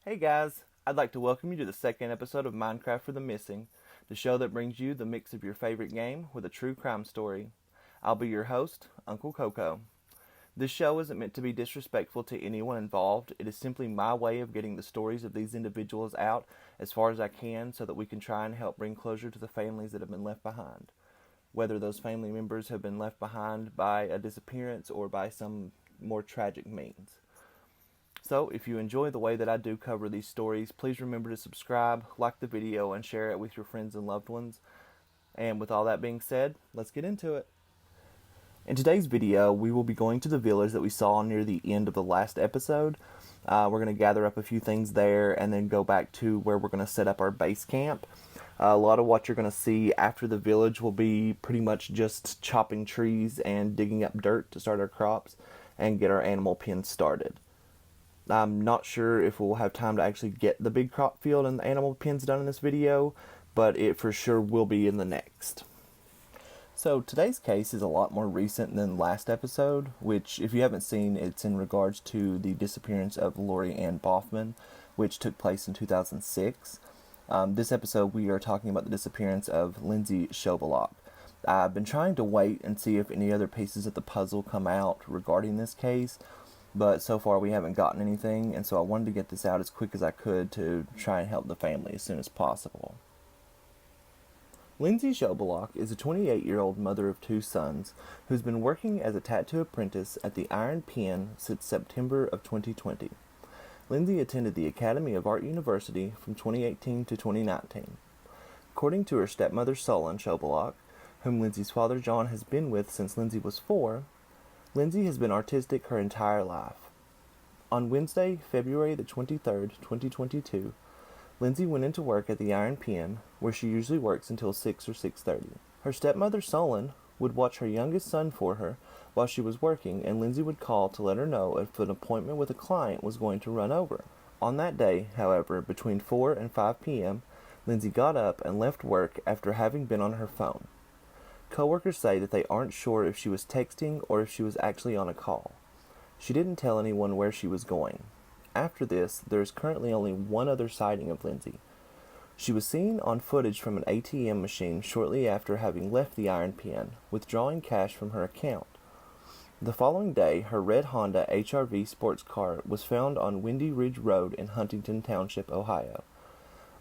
Hey guys, I'd like to welcome you to the second episode of MineCraft for the Missing, the show that brings you the mix of your favorite game with a true crime story. I'll be your host, Uncle Coco. This show isn't meant to be disrespectful to anyone involved. It is simply my way of getting the stories of these individuals out as far as I can so that we can try and help bring closure to the families that have been left behind. Whether those family members have been left behind by a disappearance or by some more tragic means. So, if you enjoy the way that I do cover these stories, please remember to subscribe, like the video, and share it with your friends and loved ones. And with all that being said, let's get into it. In today's video, we will be going to the village that we saw near the end of the last episode. We're going to gather up a few things there and then go back to where we're going to set up our base camp. A lot of what you're going to see after the village will be pretty much just chopping trees and digging up dirt to start our crops and get our animal pen started. I'm not sure if we'll have time to actually get the big crop field and the animal pens done in this video, but it for sure will be in the next. So today's case is a lot more recent than last episode, which if you haven't seen, it's in regards to the disappearance of Lori Ann Boffman, which took place in 2006. This episode we are talking about the disappearance of Lindsey Shobelock. I've been trying to wait and see if any other pieces of the puzzle come out regarding this case, but so far we haven't gotten anything, and so I wanted to get this out as quick as I could to try and help the family as soon as possible. Lindsey Shobelock is a 28-year-old mother of two sons who's been working as a tattoo apprentice at the Iron Pen since September of 2020. Lindsey attended the Academy of Art University from 2018 to 2019. According to her stepmother Solon Shobelock, whom Lindsey's father John has been with since Lindsey was 4, Lindsey has been artistic her entire life. On Wednesday, February the 23rd, 2022, Lindsey went into work at the Iron Pen, where she usually works until 6 or 6:30. Her stepmother Solon would watch her youngest son for her while she was working, and Lindsey would call to let her know if an appointment with a client was going to run over. On that day, however, between 4 and 5 p.m., Lindsey got up and left work after having been on her phone. Coworkers say that they aren't sure if she was texting or if she was actually on a call. She didn't tell anyone where she was going. After this, there is currently only one other sighting of Lindsey. She was seen on footage from an ATM machine shortly after having left the Iron Pen, withdrawing cash from her account. The following day, her red Honda HR-V sports car was found on Windy Ridge Road in Huntington Township, Ohio.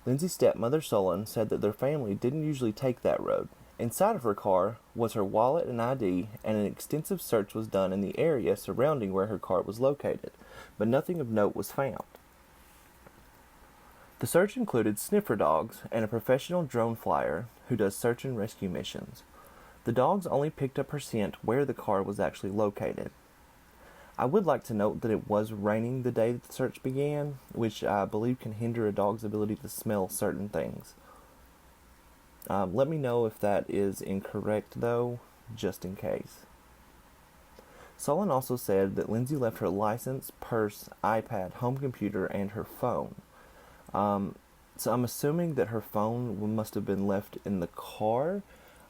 Lindsey's stepmother Solon said that their family didn't usually take that road. Inside of her car was her wallet and ID, and an extensive search was done in the area surrounding where her car was located, but nothing of note was found. The search included sniffer dogs and a professional drone flyer who does search and rescue missions. The dogs only picked up her scent where the car was actually located. I would like to note that it was raining the day that the search began, which I believe can hinder a dog's ability to smell certain things. Let me know if that is incorrect, though, just in case. Solon also said that Lindsey left her license, purse, iPad, home computer, and her phone. So I'm assuming that her phone must have been left in the car.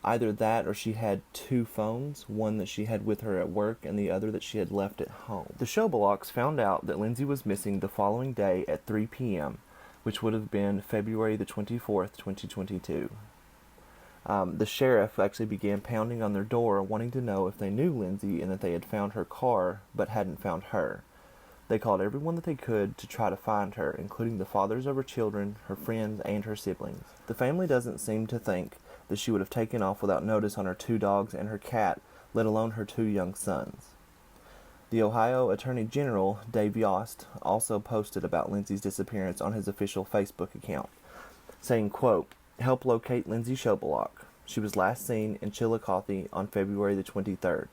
Either that or she had two phones, one that she had with her at work and the other that she had left at home. The Shobelocks found out that Lindsey was missing the following day at 3 p.m., which would have been February the 24th, 2022. The sheriff actually began pounding on their door, wanting to know if they knew Lindsey and that they had found her car, but hadn't found her. They called everyone that they could to try to find her, including the fathers of her children, her friends, and her siblings. The family doesn't seem to think that she would have taken off without notice on her 2 dogs and her cat, let alone her 2 young sons. The Ohio Attorney General, Dave Yost, also posted about Lindsey's disappearance on his official Facebook account, saying, quote, "Help locate Lindsey Shobelock. She was last seen in Chillicothe on February the 23rd.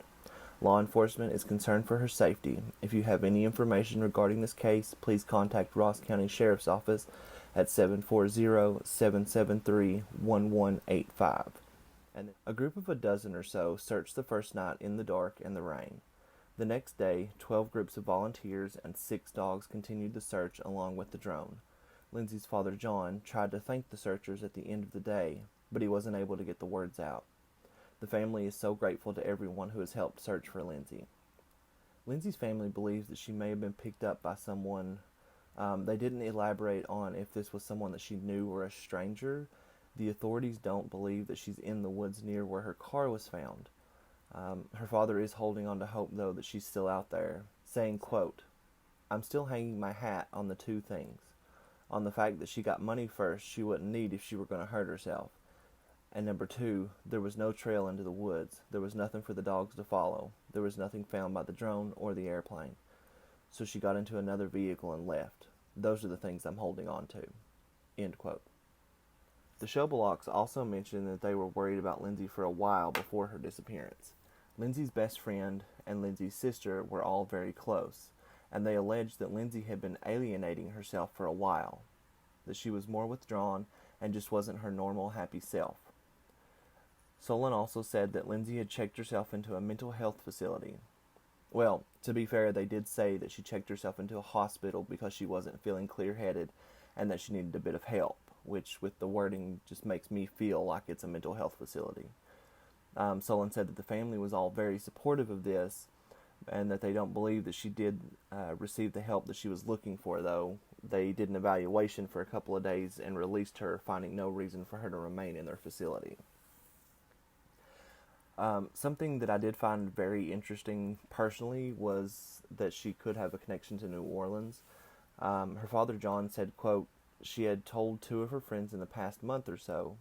Law enforcement is concerned for her safety. If you have any information regarding this case, please contact Ross County Sheriff's Office at 740-773-1185. And a group of a dozen or so searched the first night in the dark and the rain. The next day, 12 groups of volunteers and 6 dogs continued the search along with the drone. Lindsey's father John tried to thank the searchers at the end of the day, but he wasn't able to get the words out. The family is so grateful to everyone who has helped search for Lindsey. Lindsey's family believes that she may have been picked up by someone They didn't elaborate on if this was someone that she knew or a stranger. The authorities don't believe that she's in the woods near where her car was found. Her father is holding on to hope, though, that she's still out there, saying, quote, "I'm still hanging my hat on the two things. On the fact that she got money first she wouldn't need if she were going to hurt herself. And number two, there was no trail into the woods. There was nothing for the dogs to follow. There was nothing found by the drone or the airplane. So she got into another vehicle and left. Those are the things I'm holding on to." End quote. The Shobelocks also mentioned that they were worried about Lindsey for a while before her disappearance. Lindsey's best friend and Lindsey's sister were all very close, and they alleged that Lindsey had been alienating herself for a while, that she was more withdrawn and just wasn't her normal happy self. Solon also said that Lindsey had checked herself into a mental health facility. Well, to be fair, they did say that she checked herself into a hospital because she wasn't feeling clear-headed and that she needed a bit of help, which with the wording just makes me feel like it's a mental health facility. Solon said that the family was all very supportive of this and that they don't believe that she did receive the help that she was looking for, though. They did an evaluation for a couple of days and released her, finding no reason for her to remain in their facility. Something that I did find very interesting personally was that she could have a connection to New Orleans. Her father John said, quote, "She had told two of her friends in the past month or so,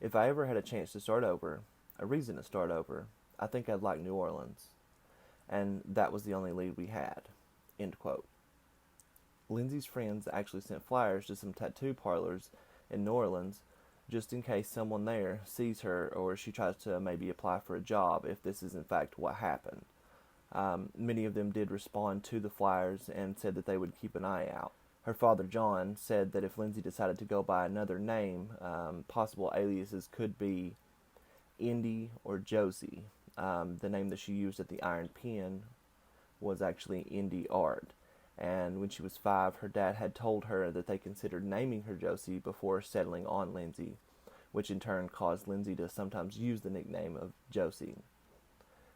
if I ever had a chance to start over, a reason to start over, I think I'd like New Orleans. And that was the only lead we had." End quote. Lindsey's friends actually sent flyers to some tattoo parlors in New Orleans just in case someone there sees her or she tries to maybe apply for a job if this is in fact what happened. Many of them did respond to the flyers and said that they would keep an eye out. Her father John said that if Lindsey decided to go by another name, possible aliases could be Indy or Josie. The name that she used at the Iron Pen was actually Indy Art. And when she was 5, her dad had told her that they considered naming her Josie before settling on Lindsey, which in turn caused Lindsey to sometimes use the nickname of Josie.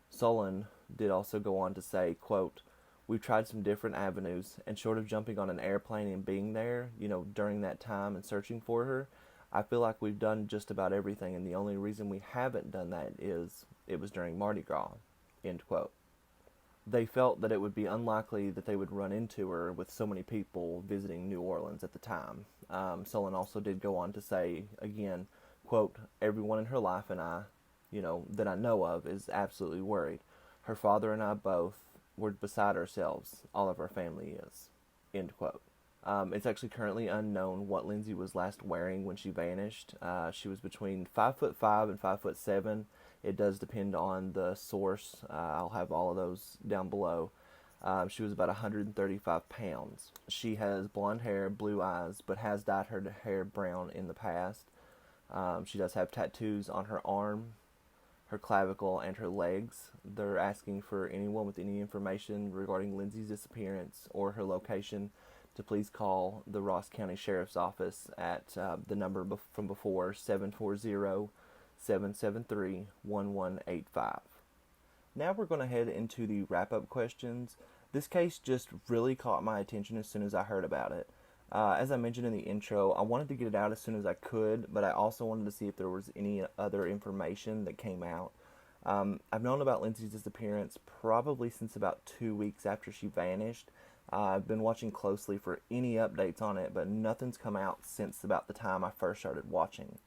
Solon did also go on to say, quote, "We've tried some different avenues, and short of jumping on an airplane and being there, during that time and searching for her, I feel like we've done just about everything, and the only reason we haven't done that is it was during Mardi Gras." End quote. They felt that it would be unlikely that they would run into her with so many people visiting New Orleans at the time. Solon also did go on to say, again, quote, "Everyone in her life and I, that I know of is absolutely worried. Her father and I both, we're beside ourselves. All of our family is." End quote. It's actually currently unknown what Lindsey was last wearing when she vanished. She was between 5'5" and 5'7". It does depend on the source. I'll have all of those down below. She was about 135 pounds. She has blonde hair, blue eyes, but has dyed her hair brown in the past. She does have tattoos on her arm, her clavicle, and her legs. They're asking for anyone with any information regarding Lindsey's disappearance or her location to please call the Ross County Sheriff's Office at the number from before, 740-773-1185. Now we're going to head into the wrap-up questions. This case just really caught my attention as soon as I heard about it. As I mentioned in the intro, I wanted to get it out as soon as I could, but I also wanted to see if there was any other information that came out. I've known about Lindsey's disappearance probably since about 2 weeks after she vanished. I've been watching closely for any updates on it, but nothing's come out since about the time I first started watching.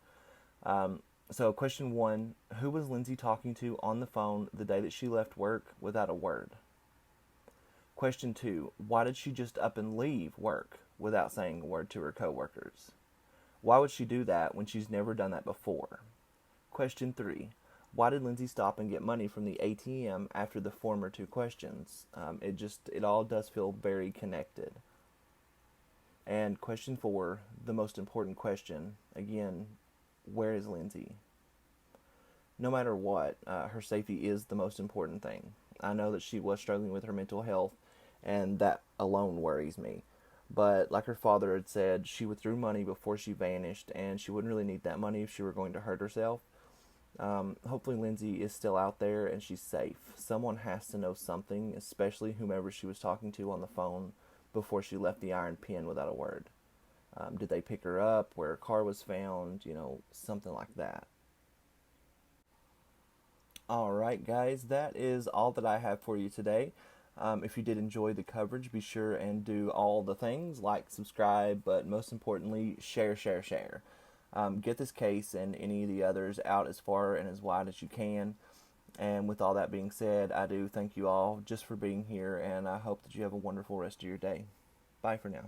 So question 1, who was Lindsey talking to on the phone the day that she left work without a word? Question 2, why did she just up and leave work without saying a word to her coworkers? Why would she do that when she's never done that before? Question 3, why did Lindsey stop and get money from the ATM after the former 2 questions? It all does feel very connected. And question 4, the most important question, again, where is Lindsey? No matter what, her safety is the most important thing. I know that she was struggling with her mental health, and that alone worries me. But like her father had said, she withdrew money before she vanished, and she wouldn't really need that money if she were going to hurt herself. Hopefully Lindsey is still out there and she's safe. Someone has to know something, especially whomever she was talking to on the phone before she left the iron pen without a word? Did they pick her up where her car was found? Something like that. All right, guys, that is all that I have for you today. If you did enjoy the coverage, be sure and do all the things like subscribe, but most importantly, share, share, share. Get this case and any of the others out as far and as wide as you can. And with all that being said, I do thank you all just for being here, and I hope that you have a wonderful rest of your day. Bye for now.